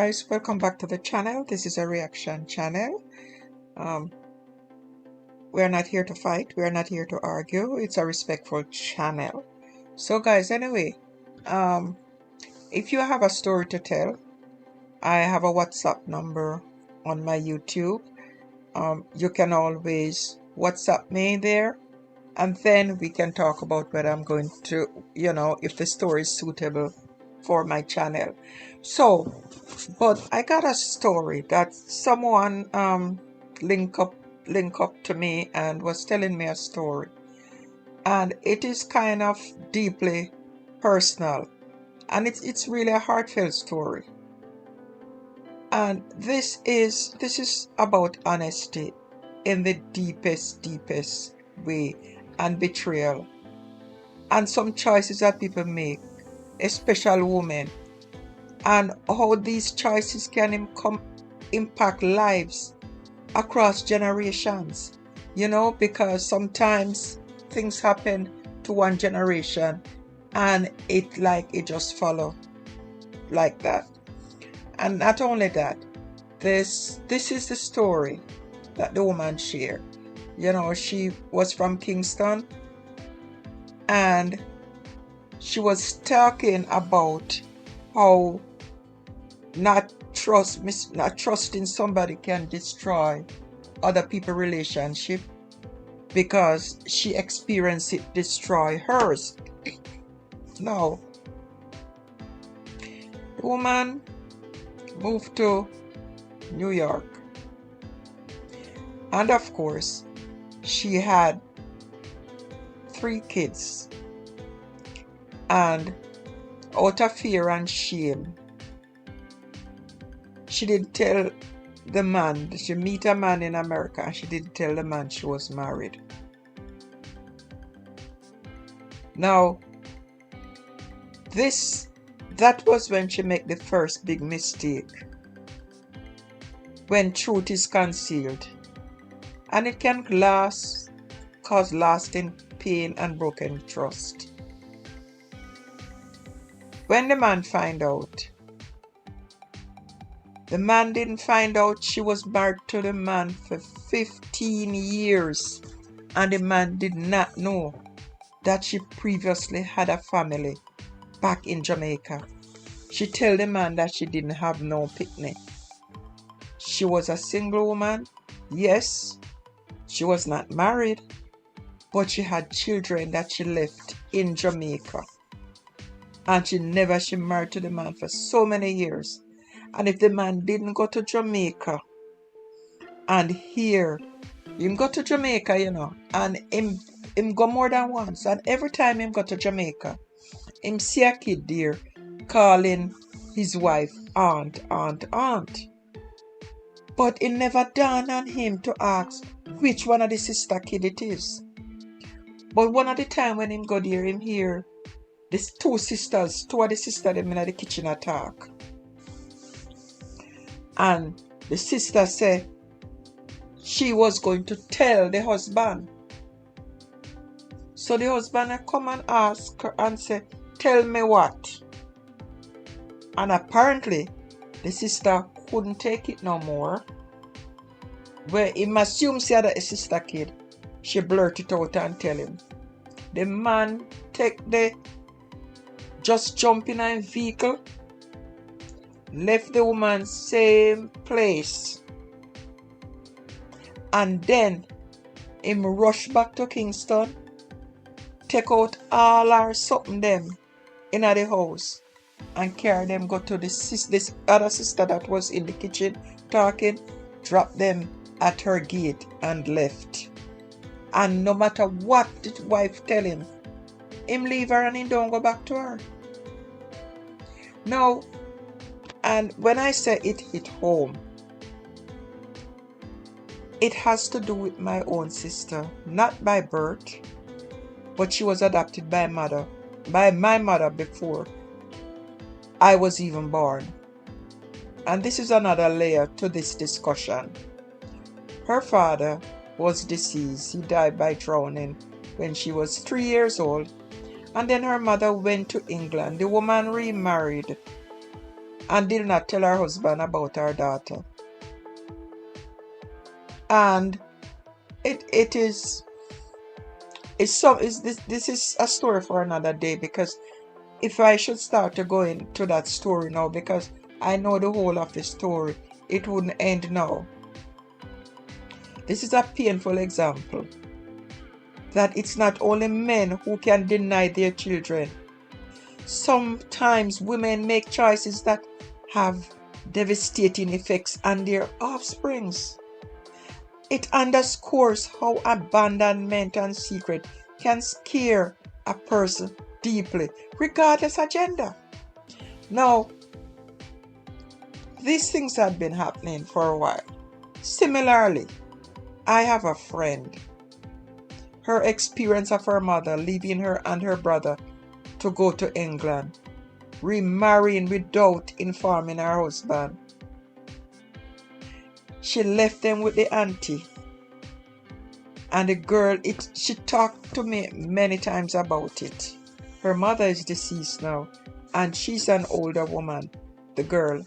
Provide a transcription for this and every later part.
guys, welcome back to the channel. This is a reaction channel. Um, we're not here to fight. We're not here to argue. It's a respectful channel. So guys, anyway, if you have a story to tell, I have a WhatsApp number on my YouTube. You can always WhatsApp me there, and then we can talk about whether I'm going to, if the story is suitable for my channel. So, but I got a story that someone link up to me and was telling me a story, and it is kind of deeply personal, and it's really a heartfelt story. And this is about honesty in the deepest way, and betrayal, and some choices that people make, especially women, and how these choices can impact lives across generations, because sometimes things happen to one generation and it just follow like that. And not only that, this is the story that the woman shared. She was from Kingston, and she was talking about how not trusting somebody can destroy other people's relationship, because she experienced it destroy hers. Now, the woman moved to New York, and of course she had 3 kids, and out of fear and shame, she didn't tell the man. She met a man in America, and she didn't tell the man she was married. Now, that was when she made the first big mistake, when truth is concealed, and it can cause lasting pain and broken trust. When the man find out, the man didn't find out she was married to the man for 15 years, and the man did not know that she previously had a family back in Jamaica. She told the man that she didn't have no picnic. She was a single woman. Yes, she was not married, but she had children that she left in Jamaica. And she married to the man for so many years. And if the man didn't go to Jamaica, and here, him go to Jamaica, and him go more than once, and every time him go to Jamaica, him see a kid there calling his wife aunt. But it never dawned on him to ask which one of the sister kid it is. But one of the time when him go there, him hear these two of the sisters them in the kitchen attack. And the sister said she was going to tell the husband. So the husband come and ask her and say, "Tell me what?" And apparently the sister couldn't take it no more. Where him assume she had a sister kid, she blurted it out and tell him. The man just jump in a vehicle, left the woman same place, and then him rush back to Kingston, take out all our something them in the house, and carry them go to this other sister that was in the kitchen talking, drop them at her gate and left. And no matter what the wife tell him leave her and he don't go back to her. No. And when I say it hit home, it has to do with my own sister, not by birth, but she was adopted by my mother before I was even born. And this is another layer to this discussion. Her father was deceased. He died by drowning when she was 3 years old, and then her mother went to England. The woman remarried and did not tell her husband about her daughter. And it is this is a story for another day, because if I should start to go into that story now, because I know the whole of the story, it wouldn't end now. This is a painful example that it's not only men who can deny their children. Sometimes women make choices that have devastating effects on their offsprings. It underscores how abandonment and secret can scare a person deeply, regardless of gender. Now, these things had been happening for a while. Similarly, I have a friend. Her experience of her mother leaving her and her brother to go to England, remarrying without informing her husband. She left them with the auntie. And the girl, she talked to me many times about it. Her mother is deceased now, and she's an older woman, the girl.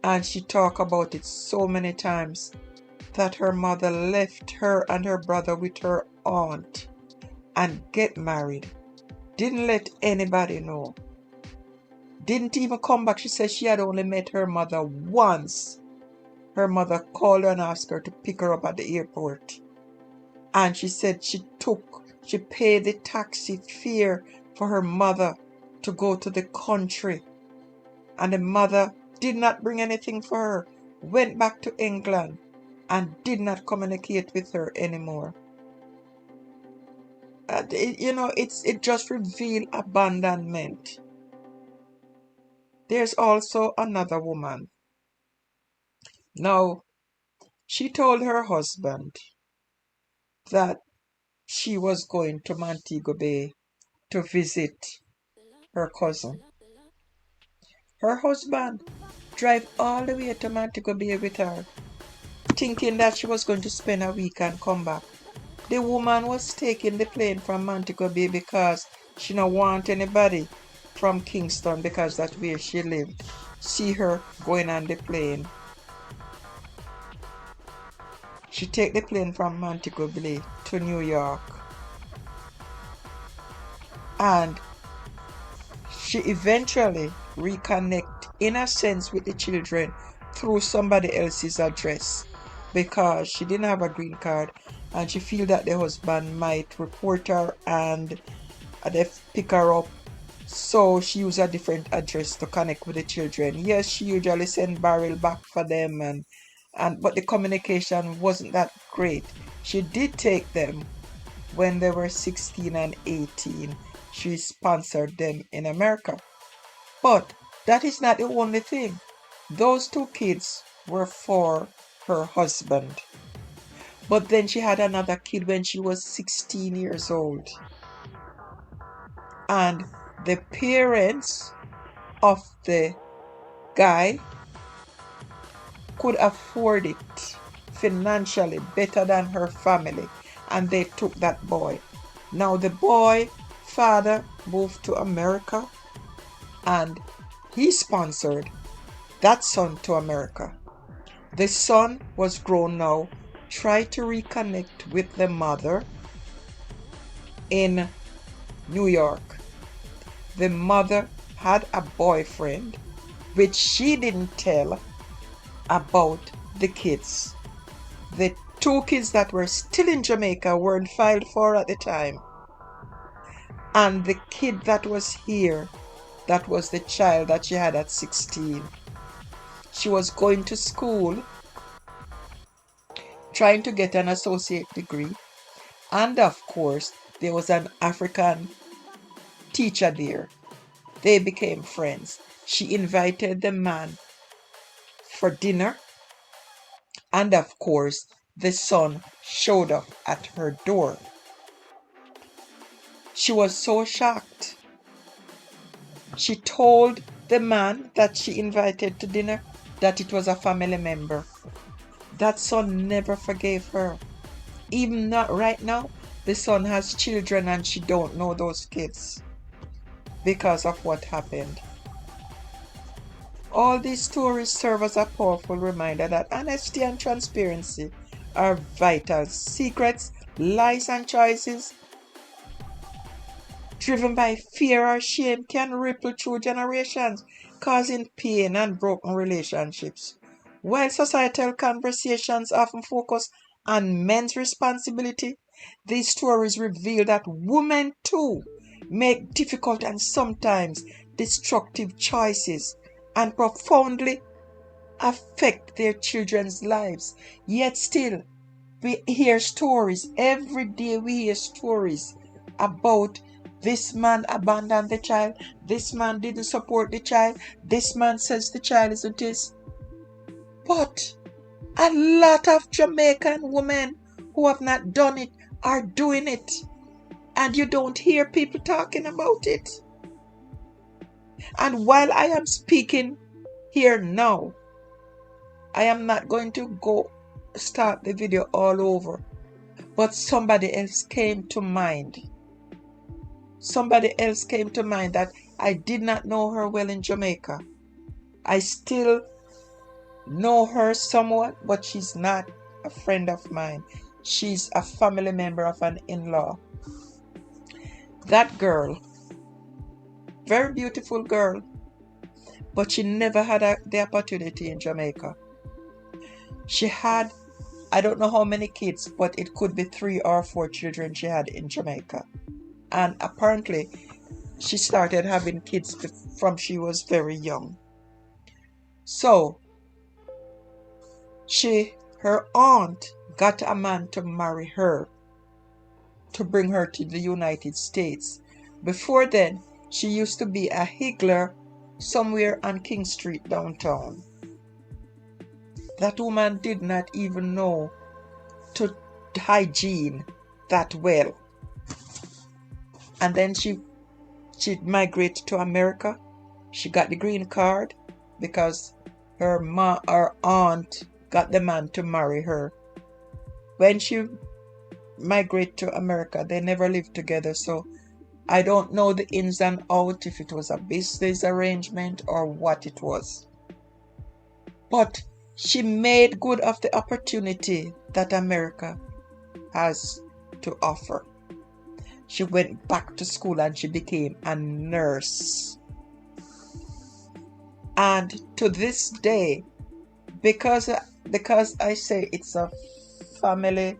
And she talked about it so many times, that her mother left her and her brother with her aunt and get married. Didn't let anybody know. Didn't even come back. She said she had only met her mother once. Her mother called her and asked her to pick her up at the airport. And she said she paid the taxi fare for her mother to go to the country. And the mother did not bring anything for her, went back to England, and did not communicate with her anymore. It just revealed abandonment. There's also another woman. Now, she told her husband that she was going to Montego Bay to visit her cousin. Her husband drive all the way to Montego Bay with her, thinking that she was going to spend a week and come back. The woman was taking the plane from Montego Bay because she don't want anybody from Kingston, because that's where she lived, see her going on the plane. She take the plane from Montego Bay to New York. And she eventually reconnect, in a sense, with the children through somebody else's address, because she didn't have a green card, and she feel that the husband might report her and they pick her up. So she used a different address to connect with the children. Yes, she usually send barrel back for them, but the communication wasn't that great. She did take them when they were 16 and 18. She sponsored them in America. But that is not the only thing. Those two kids were for her husband. But then she had another kid when she was 16 years old. And the parents of the guy could afford it financially better than her family, and they took that boy. Now the boy father moved to America, and he sponsored that son to America. The son was grown now, tried to reconnect with the mother in New York. The mother had a boyfriend, which she didn't tell about the kids. The two kids that were still in Jamaica weren't filed for at the time. And the kid that was here, that was the child that she had at 16. She was going to school, trying to get an associate degree. And of course, there was an African teacher there. They became friends. She invited the man for dinner. And of course, the son showed up at her door. She was so shocked. She told the man that she invited to dinner that it was a family member. That son never forgave her. Even not right now, the son has children and she don't know those kids because of what happened. All these stories serve as a powerful reminder that honesty and transparency are vital. Secrets, lies, and choices driven by fear or shame can ripple through generations, causing pain and broken relationships. While societal conversations often focus on men's responsibility, these stories reveal that women too make difficult and sometimes destructive choices and profoundly affect their children's lives. Yet still, we hear stories. Every day we hear stories about this man abandoned the child, this man didn't support the child, this man says the child isn't his. But a lot of Jamaican women who have not done it are doing it. And you don't hear people talking about it. And while I am speaking here now, I am not going to go start the video all over. But somebody else came to mind. Somebody else came to mind that I did not know her well in Jamaica. I still know her somewhat, but she's not a friend of mine. She's a family member of an in-law. That girl, very beautiful girl, but she never had the opportunity in Jamaica. She had, I don't know how many kids, but it could be 3 or 4 children she had in Jamaica. And apparently, she started having kids from she was very young. So, her aunt got a man to marry her, to bring her to the United States. Before then, she used to be a higgler somewhere on King Street downtown. That woman did not even know to hygiene that well. And then she migrated to America. She got the green card because her aunt got the man to marry her. When she migrated to America, they never lived together, so I don't know the ins and outs, if it was a business arrangement or what it was. But she made good of the opportunity that America has to offer. She went back to school and she became a nurse. And to this day, because I say it's a family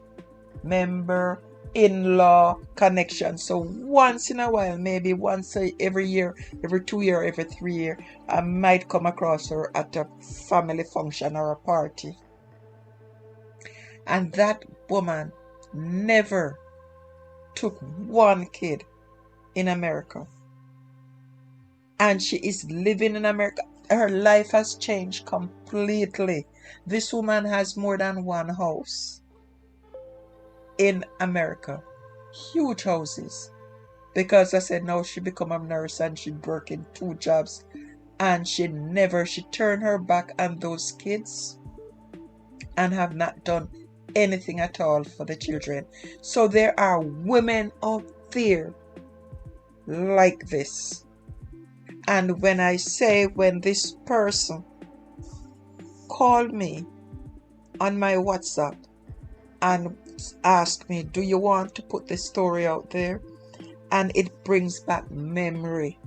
member, in-law connection, so once in a while, maybe once every year, every 2 year, every 3 year, I might come across her at a family function or a party. And that woman never took one kid in America. And she is living in America. Her life has changed completely. This woman has more than one house in America. Huge houses. Because I said now she become a nurse and she working 2 jobs. And she turned her back on those kids and have not done anything at all for the children. So there are women out there like this. And when this person called me on my WhatsApp and asked me, do you want to put this story out there? And it brings back memory.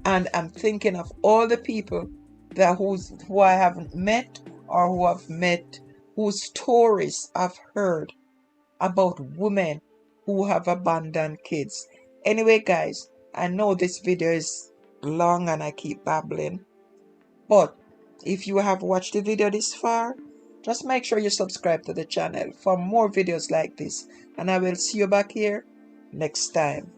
And I'm thinking of all the people who I haven't met or who have met, whose stories I've heard about women who have abandoned kids. Anyway, guys, I know this video is long and I keep babbling, but if you have watched the video this far, just make sure you subscribe to the channel for more videos like this, and I will see you back here next time.